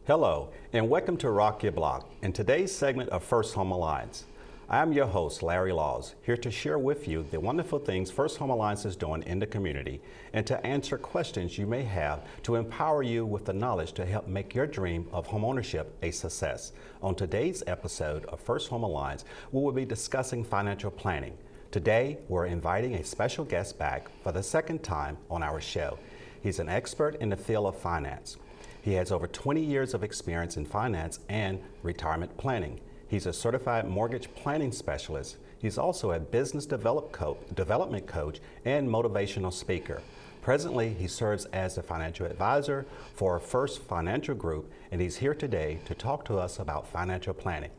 Hello, and welcome to Rock Your Block. In today's segment of First Home Alliance, I am your host, Larry Laws, here to share with you the wonderful things First Home Alliance is doing in the community and to answer questions you may have to empower you with the knowledge to help make your dream of homeownership a success. On today's episode of First Home Alliance, we will be discussing financial planning. Today, we're inviting a special guest back for the second time on our show. He's an expert in the field of finance. He has over 20 years of experience in finance and retirement planning. He's a certified mortgage planning specialist. He's also a business development coach and motivational speaker. Presently, he serves as a financial advisor for First Financial Group, and he's here today to talk to us about financial planning.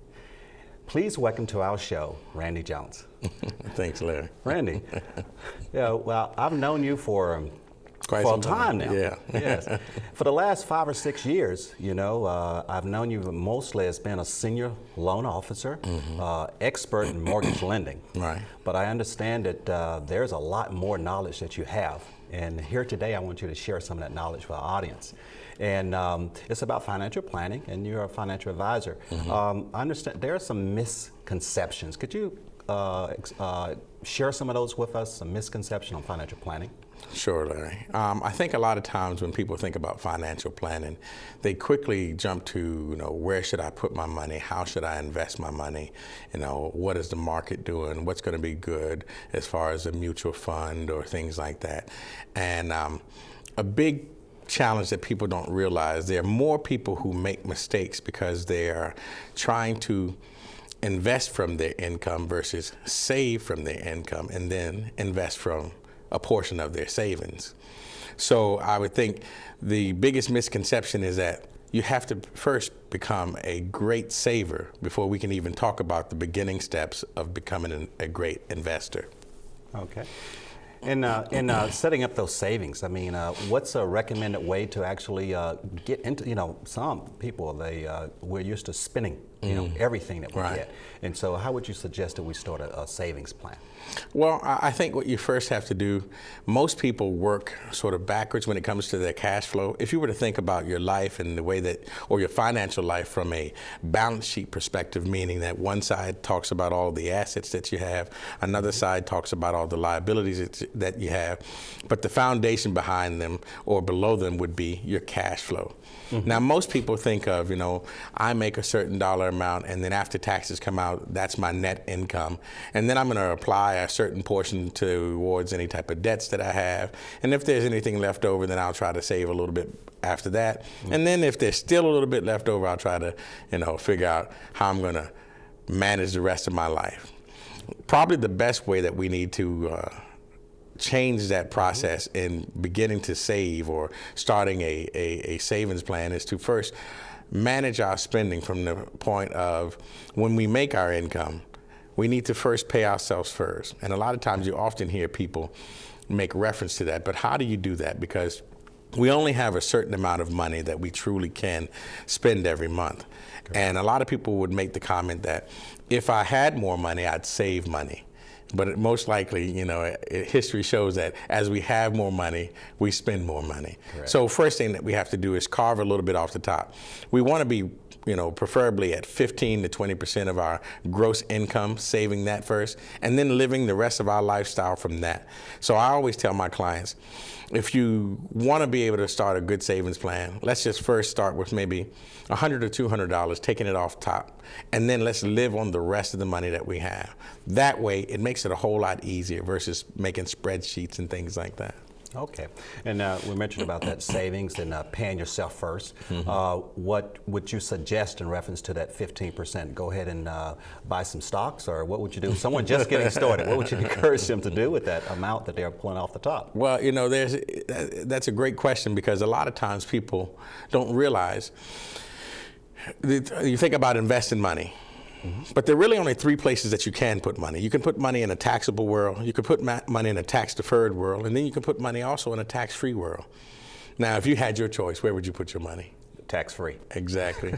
Please welcome to our show, Randy Jones. Thanks, Larry. Randy, well, I've known you for Quite a some time now. Yeah. Yes. For the last 5 or 6 years, I've known you mostly as being a senior loan officer, expert in mortgage lending. Right. But I understand that there's a lot more knowledge that you have. And here today, I want you to share some of that knowledge with our audience. And it's about financial planning, and you're a financial advisor. I understand there are some misconceptions. Could you share some of those with us, some misconceptions on financial planning? Sure, Larry. I think a lot of times when people think about financial planning, they quickly jump to, where should I put my money? How should I invest my money? What is the market doing? What's going to be good as far as a mutual fund or things like that? And a big challenge that people don't realize, there are more people who make mistakes because they are trying to invest from their income versus save from their income and then invest from a portion of their savings. So I would think the biggest misconception is that you have to first become a great saver before we can even talk about the beginning steps of becoming a great investor. Okay. In setting up those savings, what's a recommended way to actually get into, some people, we're used to spending, everything that we get. And so how would you suggest that we start a savings plan? Well, I think what you first have to do, most people work sort of backwards when it comes to their cash flow. If you were to think about your life and the way that, or your financial life from a balance sheet perspective, meaning that one side talks about all the assets that you have, another side talks about all the liabilities that you have, but the foundation behind them or below them would be your cash flow. Now, most people think of, I make a certain dollar amount and then after taxes come out, that's my net income. And then I'm going to apply a certain portion towards any type of debts that I have. And if there's anything left over, then I'll try to save a little bit after that. And then if there's still a little bit left over, I'll try to, figure out how I'm going to manage the rest of my life. Probably the best way that we need to change that process in beginning to save or starting a savings plan is to first manage our spending from the point of when we make our income, we need to first pay ourselves first. And a lot of times you often hear people make reference to that, but how do you do that? Because we only have a certain amount of money that we truly can spend every month. Okay. And a lot of people would make the comment that if I had more money, I'd save money. But most likely, history shows that as we have more money, we spend more money. Correct. So first thing that we have to do is carve a little bit off the top. We want to be, preferably at 15 to 20% of our gross income, saving that first, and then living the rest of our lifestyle from that. So I always tell my clients, if you want to be able to start a good savings plan, let's just first start with maybe $100 or $200, taking it off top, and then let's live on the rest of the money that we have. That way, it makes it a whole lot easier versus making spreadsheets and things like that. Okay, and we mentioned about that savings and paying yourself first. What would you suggest in reference to that 15%? Go ahead and buy some stocks, or what would you do? Someone just getting started, what would you encourage them to do with that amount that they're pulling off the top? Well, that's a great question, because a lot of times people don't realize, you think about investing money. But there are really only three places that you can put money. You can put money in a taxable world, you can put money in a tax-deferred world, and then you can put money also in a tax-free world. Now, if you had your choice, where would you put your money? Tax-free. Exactly.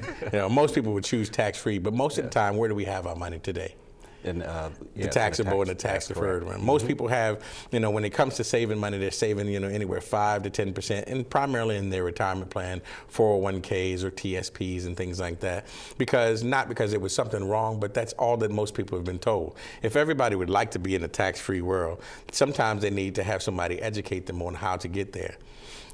Most people would choose tax-free, but most of the time, where do we have our money today? In, The taxable and the tax deferred one. Most people have, when it comes to saving money, they're saving, anywhere 5 to 10%, and primarily in their retirement plan, 401ks or TSPs and things like that. Not because it was something wrong, but that's all that most people have been told. If everybody would like to be in a tax-free world, sometimes they need to have somebody educate them on how to get there.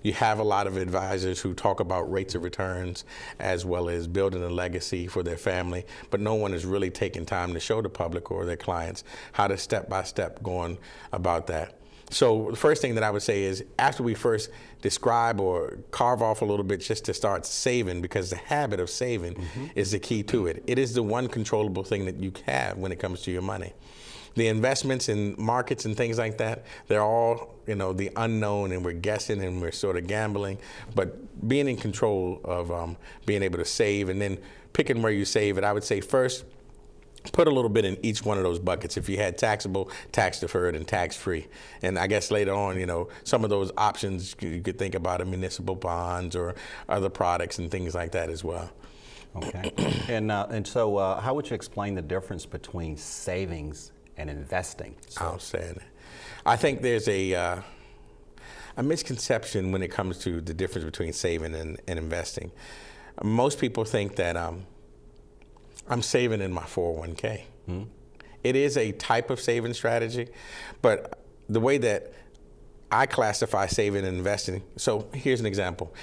You have a lot of advisors who talk about rates of returns as well as building a legacy for their family, but no one is really taking time to show the public or their clients how to step-by-step going about that. So the first thing that I would say is after we first describe or carve off a little bit just to start saving, because the habit of saving is the key to it. It is the one controllable thing that you have when it comes to your money. The investments in markets and things like that, they're all, the unknown, and we're guessing and we're sort of gambling. But being in control of being able to save and then picking where you save it, I would say first, put a little bit in each one of those buckets. If you had taxable, tax deferred, and tax free. And I guess later on, some of those options you could think about are municipal bonds or other products and things like that as well. Okay. And so how would you explain the difference between savings and investing? Outstanding. I think there's a misconception when it comes to the difference between saving and investing. Most people think that I'm saving in my 401k. It is a type of saving strategy, but the way that I classify saving and investing, so here's an example.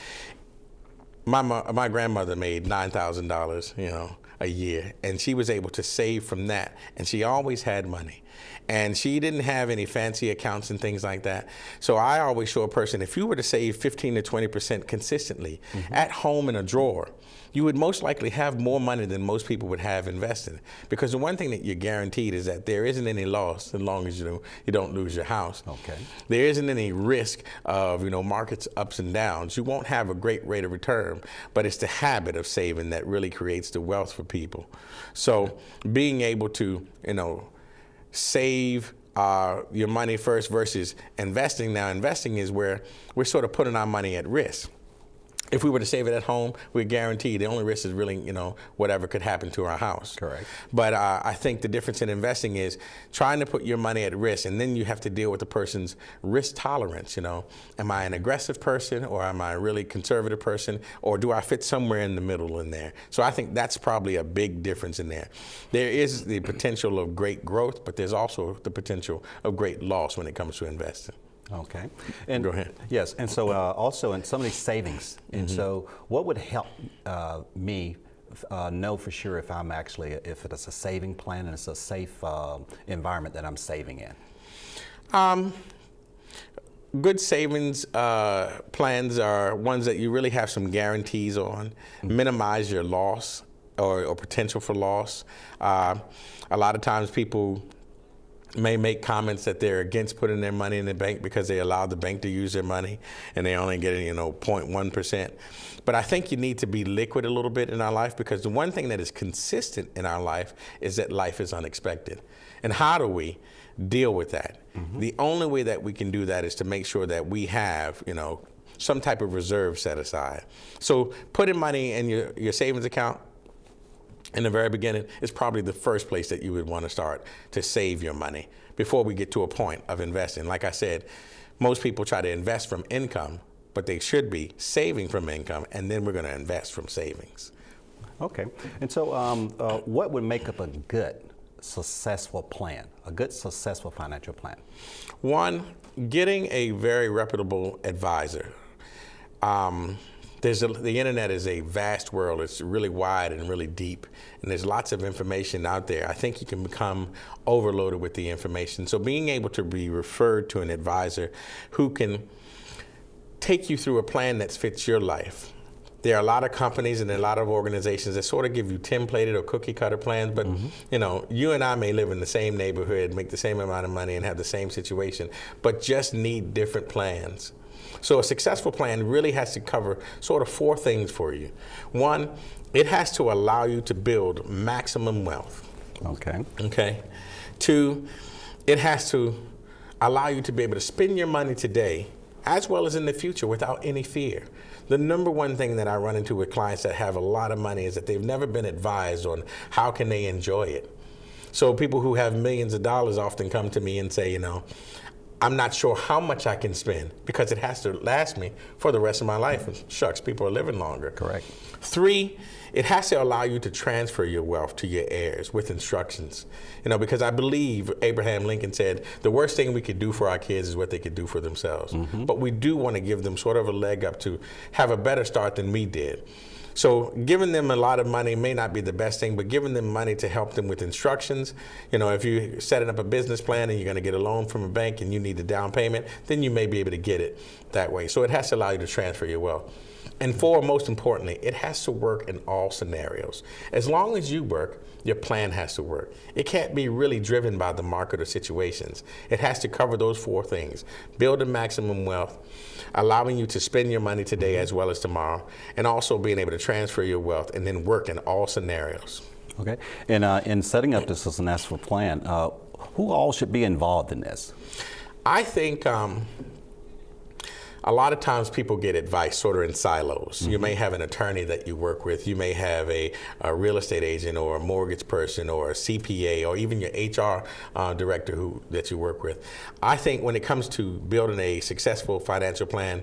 My grandmother made $9,000, a year, and she was able to save from that, and she always had money, and she didn't have any fancy accounts and things like that. So I always show a person, if you were to save 15 to 20% consistently at home in a drawer, you would most likely have more money than most people would have invested. Because the one thing that you're guaranteed is that there isn't any loss as long as you don't lose your house. Okay. There isn't any risk of markets ups and downs. You won't have a great rate of return, but it's the habit of saving that really creates the wealth for people. So being able to save your money first versus investing. Now, investing is where we're sort of putting our money at risk. If we were to save it at home, we're guaranteed the only risk is really, whatever could happen to our house. Correct. But I think the difference in investing is trying to put your money at risk, and then you have to deal with the person's risk tolerance. Am I an aggressive person, or am I a really conservative person, or do I fit somewhere in the middle in there? So I think that's probably a big difference in there. There is the potential of great growth, but there's also the potential of great loss when it comes to investing. Okay. And go ahead. Yes, and so also in some of these savings, and so what would help me know for sure if if it's a saving plan and it's a safe environment that I'm saving in? Good savings plans are ones that you really have some guarantees on, minimize your loss or potential for loss. A lot of times people may make comments that they're against putting their money in the bank because they allow the bank to use their money and they only get 0.1%. But I think you need to be liquid a little bit in our life, because the one thing that is consistent in our life is that life is unexpected. And how do we deal with that? The only way that we can do that is to make sure that we have, some type of reserve set aside. So putting money in your savings account in the very beginning is probably the first place that you would want to start to save your money before we get to a point of investing. Like I said, most people try to invest from income, but they should be saving from income, and then we're going to invest from savings. Okay. And so what would make up a good, successful plan, a good, successful financial plan? One, getting a very reputable advisor. The internet is a vast world. It's really wide and really deep, and there's lots of information out there. I think you can become overloaded with the information. So being able to be referred to an advisor who can take you through a plan that fits your life. There are a lot of companies and a lot of organizations that sort of give you templated or cookie cutter plans, but you and I may live in the same neighborhood, make the same amount of money, and have the same situation, but just need different plans. So a successful plan really has to cover sort of 4 things for you. One, it has to allow you to build maximum wealth. Okay. 2, it has to allow you to be able to spend your money today as well as in the future without any fear. The number one thing that I run into with clients that have a lot of money is that they've never been advised on how can they enjoy it. So people who have millions of dollars often come to me and say, I'm not sure how much I can spend because it has to last me for the rest of my life. And shucks, people are living longer. Correct. 3, it has to allow you to transfer your wealth to your heirs with instructions. Because I believe Abraham Lincoln said the worst thing we could do for our kids is what they could do for themselves. But we do want to give them sort of a leg up to have a better start than we did. So giving them a lot of money may not be the best thing, but giving them money to help them with instructions. If you're setting up a business plan and you're going to get a loan from a bank and you need a down payment, then you may be able to get it that way. So it has to allow you to transfer your wealth. And 4, most importantly, it has to work in all scenarios. As long as you work, your plan has to work. It can't be really driven by the market or situations. It has to cover those 4 things. Building maximum wealth, allowing you to spend your money today as well as tomorrow, and also being able to transfer your wealth and then work in all scenarios. Okay. And in setting up this successful plan, who all should be involved in this? I think a lot of times people get advice sort of in silos. You may have an attorney that you work with. You may have a real estate agent or a mortgage person or a CPA or even your HR director that you work with. I think when it comes to building a successful financial plan,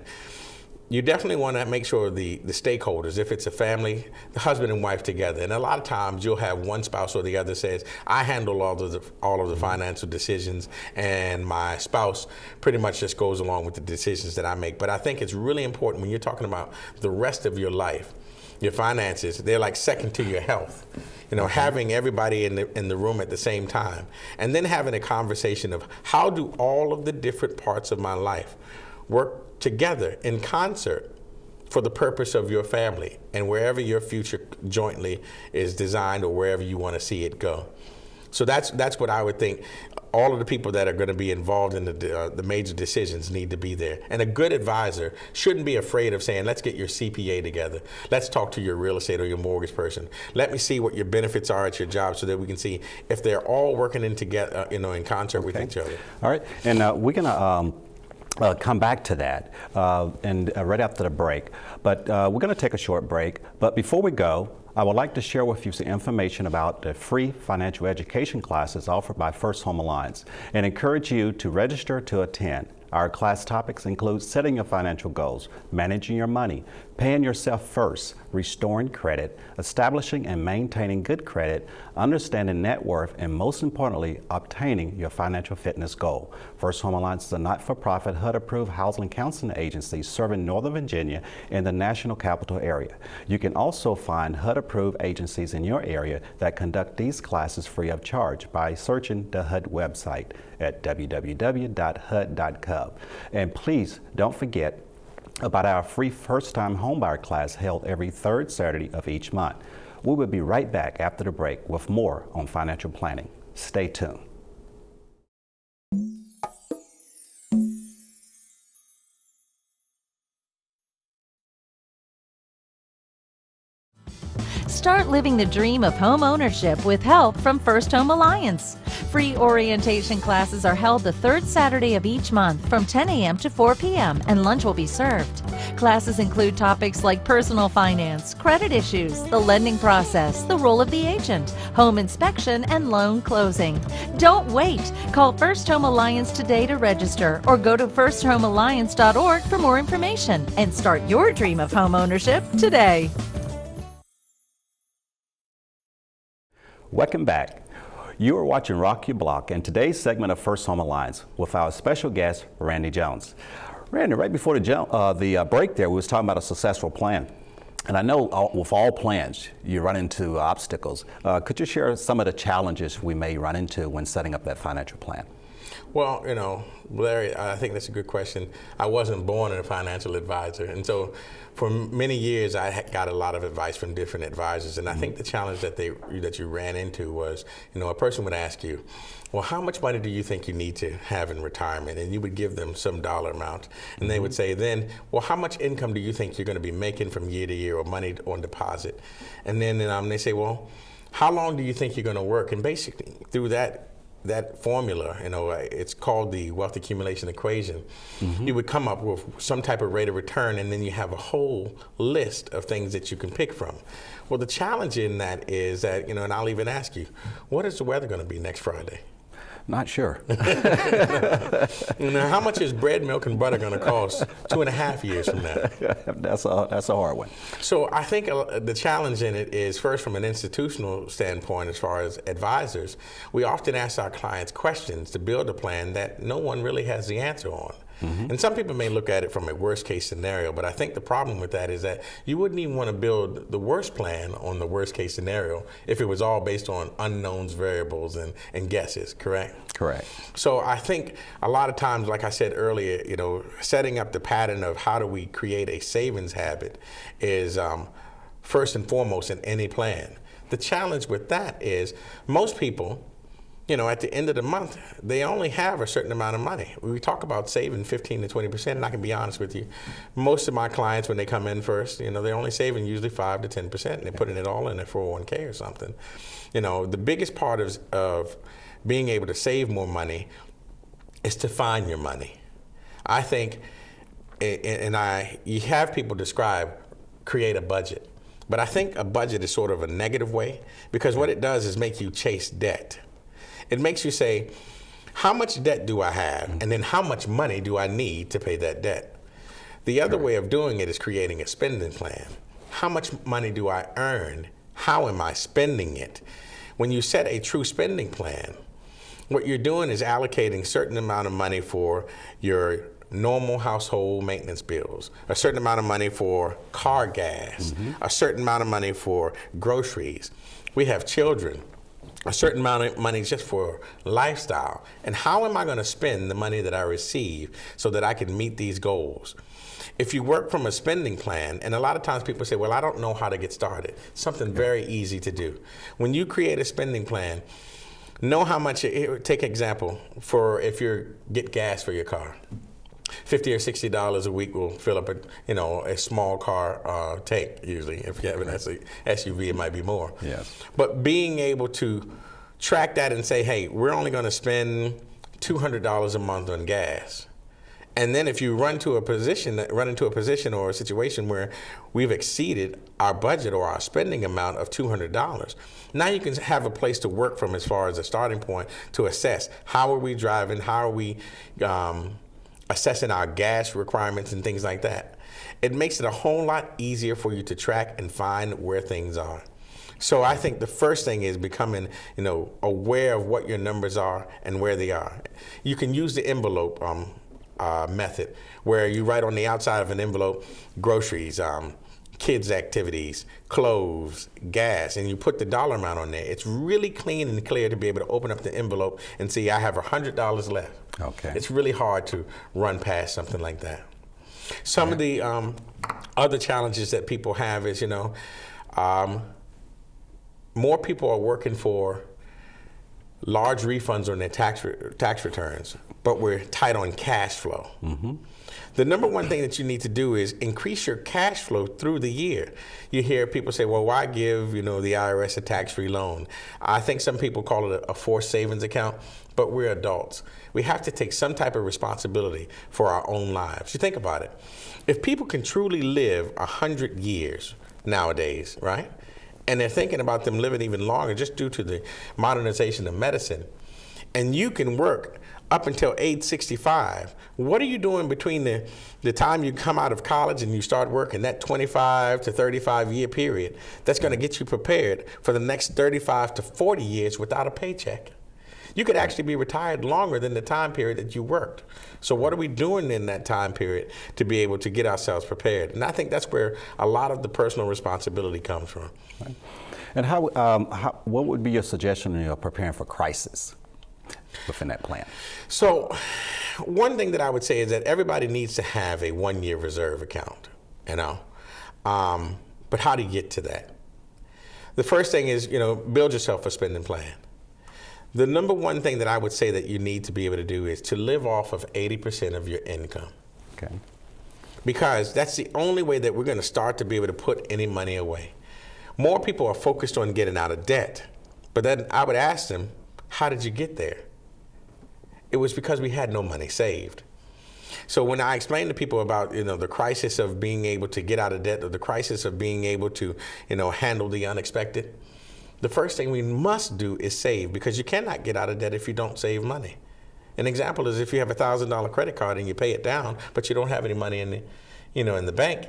you definitely want to make sure the stakeholders, if it's a family, the husband and wife together, and a lot of times you'll have one spouse or the other says, I handle all of the financial decisions, and my spouse pretty much just goes along with the decisions that I make. But I think it's really important when you're talking about the rest of your life, your finances, they're like second to your health. Having everybody in the room at the same time, and then having a conversation of how do all of the different parts of my life work together in concert for the purpose of your family and wherever your future jointly is designed or wherever you want to see it go. So that's what I would think. All of the people that are going to be involved in the major decisions need to be there. And a good advisor shouldn't be afraid of saying, let's get your CPA together. Let's talk to your real estate or your mortgage person. Let me see what your benefits are at your job so that we can see if they're all working in together, in concert with each other. All right. And we're going to come back to that and right after the break. But we're going to take a short break. But before we go, I would like to share with you some information about the free financial education classes offered by First Home Alliance and encourage you to register to attend. Our class topics include setting your financial goals, managing your money, paying yourself first, restoring credit, establishing and maintaining good credit, understanding net worth, and most importantly, obtaining your financial fitness goal. First Home Alliance is a not-for-profit HUD-approved housing counseling agency serving Northern Virginia and the National Capital Area. You can also find HUD-approved agencies in your area that conduct these classes free of charge by searching the HUD website at www.hud.gov. And please don't forget about our free first-time homebuyer class held every 3rd Saturday of each month. We will be right back after the break with more on financial planning. Stay tuned. Start living the dream of home ownership with help from First Home Alliance. Free orientation classes are held the 3rd Saturday of each month from 10 a.m. to 4 p.m. and lunch will be served. Classes include topics like personal finance, credit issues, the lending process, the role of the agent, home inspection, and loan closing. Don't wait. Call First Home Alliance today to register or go to firsthomealliance.org for more information and start your dream of home ownership today. Welcome back. You are watching Rock Your Block and today's segment of First Home Alliance with our special guest, Randy Jones. Randy, right before the break there, we was talking about a successful plan. And I know with all plans, you run into obstacles. Could you share some of the challenges we may run into when setting up that financial plan? Well, Larry, I think that's a good question. I wasn't born a financial advisor. And so for many years, I got a lot of advice from different advisors. And I think the challenge that you ran into was, a person would ask you, well, how much money do you think you need to have in retirement? And you would give them some dollar amount. And they would say then, well, how much income do you think you're going to be making from year to year or money on deposit? And then they say, well, how long do you think you're going to work? And basically through that that formula, it's called the wealth accumulation equation, you would come up with some type of rate of return, and then you have a whole list of things that you can pick from. Well, the challenge in that is that, and I'll even ask you, what is the weather going to be next Friday? Not sure. How much is bread, milk, and butter going to cost 2.5 years from now? That's a hard one. So I think the challenge in it is, first, from an institutional standpoint, as far as advisors, we often ask our clients questions to build a plan that no one really has the answer on. And some people may look at it from a worst case scenario, but I think the problem with that is that you wouldn't even want to build the worst plan on the worst case scenario if it was all based on unknowns, variables, and guesses, correct? Correct. So I think a lot of times, like I said earlier, setting up the pattern of how do we create a savings habit is first and foremost in any plan. The challenge with that is most people, at the end of the month, they only have a certain amount of money. We talk about saving 15 to 20%, and I can be honest with you. Most of my clients, when they come in first, they're only saving usually 5 to 10%, and they're putting it all in their 401k or something. The biggest part of being able to save more money is to find your money. I think, you have people create a budget. But I think a budget is sort of a negative way, because what it does is make you chase debt. It makes you say, how much debt do I have? And then how much money do I need to pay that debt? The other way of doing it is creating a spending plan. How much money do I earn? How am I spending it? When you set a true spending plan, what you're doing is allocating a certain amount of money for your normal household maintenance bills, a certain amount of money for car gas, a certain amount of money for groceries. We have children. A certain amount of money just for lifestyle. And how am I going to spend the money that I receive so that I can meet these goals? If you work from a spending plan, and a lot of times people say, well, I don't know how to get started. Something very easy to do. When you create a spending plan, know how much, take example, for if you get gas for your car. $50 or $60 a week will fill up a small car tank usually. If you have an SUV, it might be more. Yes. But being able to track that and say, hey, we're only going to spend $200 a month on gas. And then if you run into a position or a situation where we've exceeded our budget or our spending amount of $200, now you can have a place to work from as far as a starting point to assess how are we driving, how are we assessing our gas requirements and things like that. It makes it a whole lot easier for you to track and find where things are. So I think the first thing is becoming, aware of what your numbers are and where they are. You can use the envelope method, where you write on the outside of an envelope groceries, kids' activities, clothes, gas, and you put the dollar amount on there. It's really clean and clear to be able to open up the envelope and see I have $100 left. Okay. It's really hard to run past something like that. Some of the other challenges that people have is, more people are working for large refunds on their tax returns, but we're tight on cash flow. The number one thing that you need to do is increase your cash flow through the year. You hear people say, well, why give the IRS a tax-free loan? I think some people call it a forced savings account, but we're adults. We have to take some type of responsibility for our own lives. You think about it. If people can truly live 100 years nowadays, right? And they're thinking about them living even longer just due to the modernization of medicine, and you can work up until age 65, what are you doing between the time you come out of college and you start working, that 25 to 35 year period that's going to get you prepared for the next 35 to 40 years without a paycheck? You could actually be retired longer than the time period that you worked. So what are we doing in that time period to be able to get ourselves prepared? And I think that's where a lot of the personal responsibility comes from. Right. And what would be your suggestion in preparing for crisis within that plan? So one thing that I would say is that everybody needs to have a 1-year reserve account, but how do you get to that? The first thing is, build yourself a spending plan. The number one thing that I would say that you need to be able to do is to live off of 80% of your income. Okay. Because that's the only way that we're going to start to be able to put any money away. More people are focused on getting out of debt, but then I would ask them, how did you get there? It was because we had no money saved. So when I explain to people about, the crisis of being able to get out of debt, or the crisis of being able to, handle the unexpected, the first thing we must do is save, because you cannot get out of debt if you don't save money. An example is if you have a $1,000 credit card and you pay it down, but you don't have any money in the, in the bank,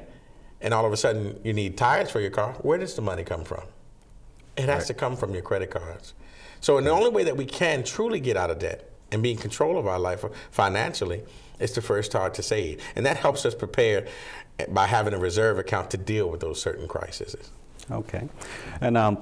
and all of a sudden you need tires for your car, where does the money come from? It has to come from your credit cards. So the only way that we can truly get out of debt and be in control of our life financially is to first start to save. And that helps us prepare by having a reserve account to deal with those certain crises. Okay. And I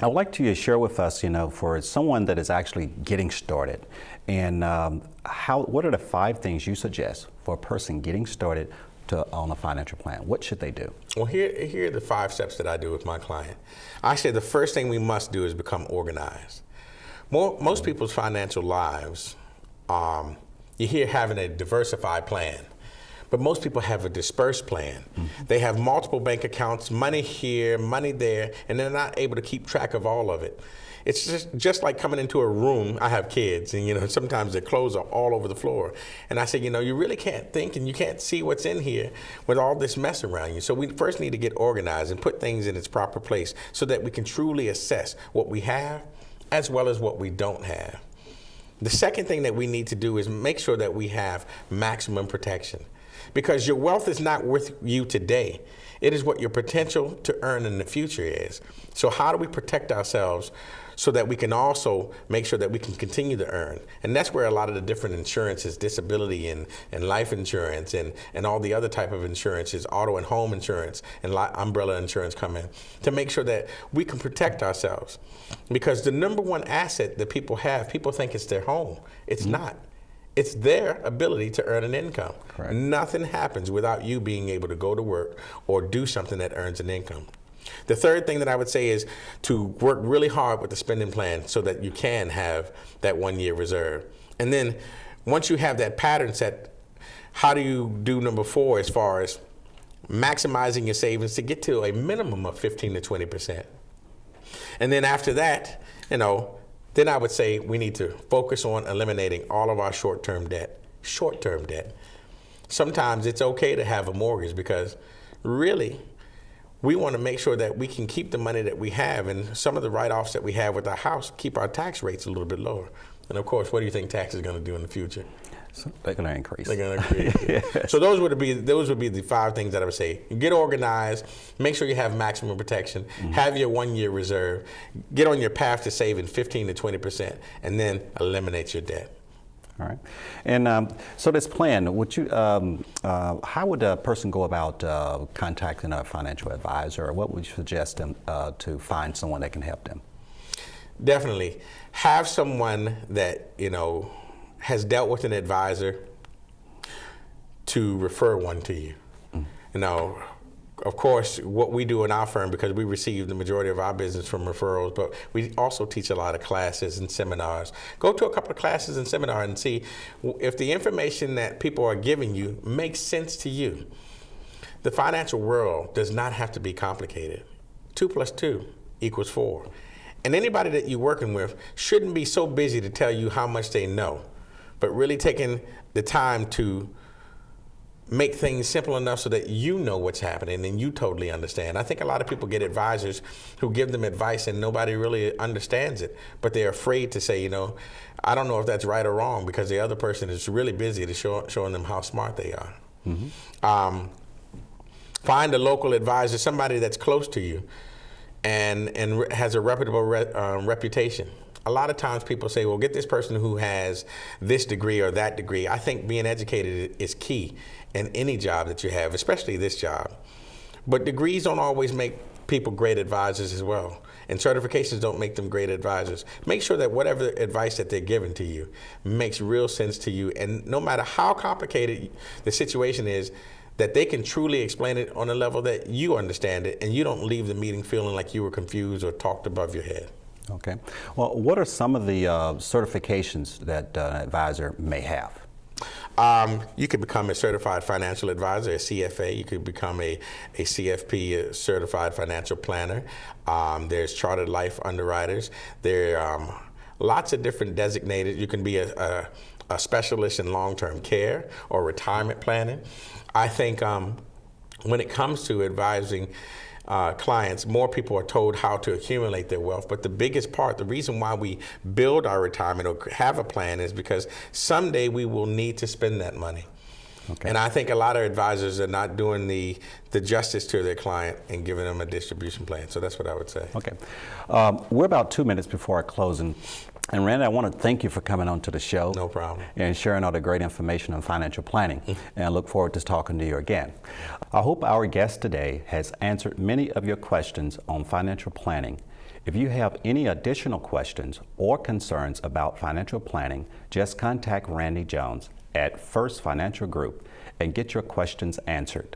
would like to share with us, for someone that is actually getting started, and what are the 5 things you suggest for a person getting started on a financial plan? What should they do? Well, here are the 5 steps that I do with my client. I say the first thing we must do is become organized. Most people's financial lives, you hear having a diversified plan, but most people have a dispersed plan. Mm-hmm. They have multiple bank accounts, money here, money there, and they're not able to keep track of all of it. It's just like coming into a room. I have kids, and sometimes their clothes are all over the floor. And I say, you really can't think and you can't see what's in here with all this mess around you. So we first need to get organized and put things in its proper place so that we can truly assess what we have as well as what we don't have. The second thing that we need to do is make sure that we have maximum protection, because your wealth is not with you today. It is what your potential to earn in the future is. So how do we protect ourselves so that we can also make sure that we can continue to earn? And that's where a lot of the different insurances, disability and life insurance and all the other type of insurances, auto and home insurance and umbrella insurance come in, to make sure that we can protect ourselves. Because the number one asset that people have, people think it's their home. It's not. It's their ability to earn an income. Correct. Nothing happens without you being able to go to work or do something that earns an income. The third thing that I would say is to work really hard with the spending plan so that you can have that 1-year reserve. And then once you have that pattern set, how do you do number 4 as far as maximizing your savings to get to a minimum of 15 to 20%? And then after that, then I would say we need to focus on eliminating all of our short-term debt. Short-term debt. Sometimes it's okay to have a mortgage because really we want to make sure that we can keep the money that we have, and some of the write-offs that we have with our house keep our tax rates a little bit lower. And of course, what do you think tax is going to do in the future? So they're going to increase. They're going to increase. Yes. So those would be the 5 things that I would say. Get organized, make sure you have maximum protection, have your 1-year reserve, get on your path to saving 15 to 20%, and then eliminate your debt. All right. And so this plan, how would a person go about contacting a financial advisor? Or what would you suggest them to find someone that can help them? Definitely. Have someone that, has dealt with an advisor to refer one to you. Of course, what we do in our firm, because we receive the majority of our business from referrals, but we also teach a lot of classes and seminars. Go to a couple of classes and seminars and see if the information that people are giving you makes sense to you. The financial world does not have to be complicated. 2 + 2 = 4. And anybody that you're working with shouldn't be so busy to tell you how much they know, but really taking the time to make things simple enough so that you know what's happening and you totally understand. I think a lot of people get advisors who give them advice and nobody really understands it, but they're afraid to say, I don't know if that's right or wrong because the other person is really busy to showing them how smart they are. Mm-hmm. Find a local advisor, somebody that's close to you and has a reputable reputation. A lot of times people say, well, get this person who has this degree or that degree. I think being educated is key in any job that you have, especially this job. But degrees don't always make people great advisors as well. And certifications don't make them great advisors. Make sure that whatever advice that they're giving to you makes real sense to you. And no matter how complicated the situation is, that they can truly explain it on a level that you understand it and you don't leave the meeting feeling like you were confused or talked above your head. Okay. Well, what are some of the certifications that an advisor may have? You could become a certified financial advisor, a CFA. You could become a CFP, a certified financial planner. There's chartered life underwriters. There are lots of different designated. You can be a a specialist in long-term care or retirement planning. I think when it comes to advising clients, more people are told how to accumulate their wealth. But the biggest part, the reason why we build our retirement or have a plan is because someday we will need to spend that money. Okay. And I think a lot of advisors are not doing the justice to their client and giving them a distribution plan. So that's what I would say. Okay. We're about 2 minutes before our closing. And Randy, I want to thank you for coming on to the show. No problem. And sharing all the great information on financial planning. And I look forward to talking to you again. I hope our guest today has answered many of your questions on financial planning. If you have any additional questions or concerns about financial planning, just contact Randy Jones at First Financial Group and get your questions answered.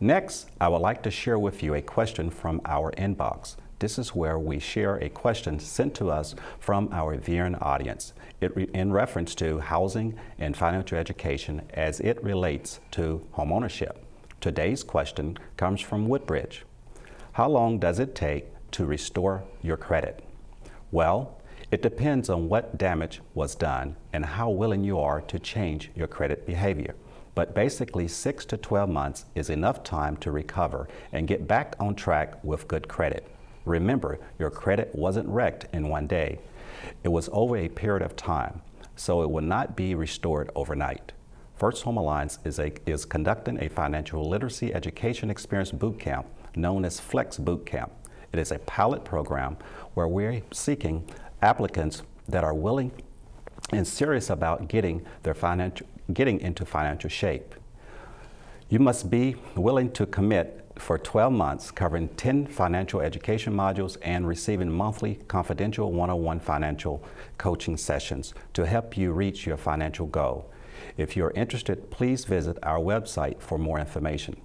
Next, I would like to share with you a question from our inbox. This is where we share a question sent to us from our viewing audience in reference to housing and financial education as it relates to homeownership. Today's question comes from Woodbridge. How long does it take to restore your credit? Well, it depends on what damage was done and how willing you are to change your credit behavior. But basically 6 to 12 months is enough time to recover and get back on track with good credit. Remember, your credit wasn't wrecked in one day. It was over a period of time, so it will not be restored overnight. First Home Alliance is conducting a financial literacy education experience boot camp known as Flex Boot Camp. It is a pilot program where we're seeking applicants that are willing and serious about getting into financial shape. You must be willing to commit for 12 months, covering 10 financial education modules and receiving monthly confidential one-on-one financial coaching sessions to help you reach your financial goal. If you're interested, please visit our website for more information.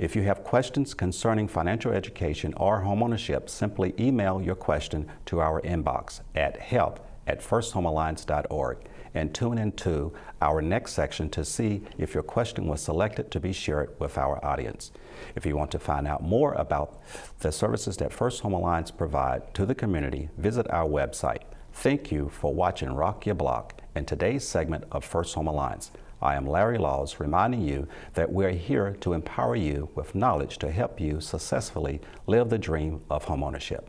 If you have questions concerning financial education or homeownership, simply email your question to our inbox at help@firsthomealliance.org and tune into our next section to see if your question was selected to be shared with our audience. If you want to find out more about the services that First Home Alliance provide to the community, visit our website. Thank you for watching Rock Your Block in today's segment of First Home Alliance. I am Larry Laws, reminding you that we're here to empower you with knowledge to help you successfully live the dream of homeownership.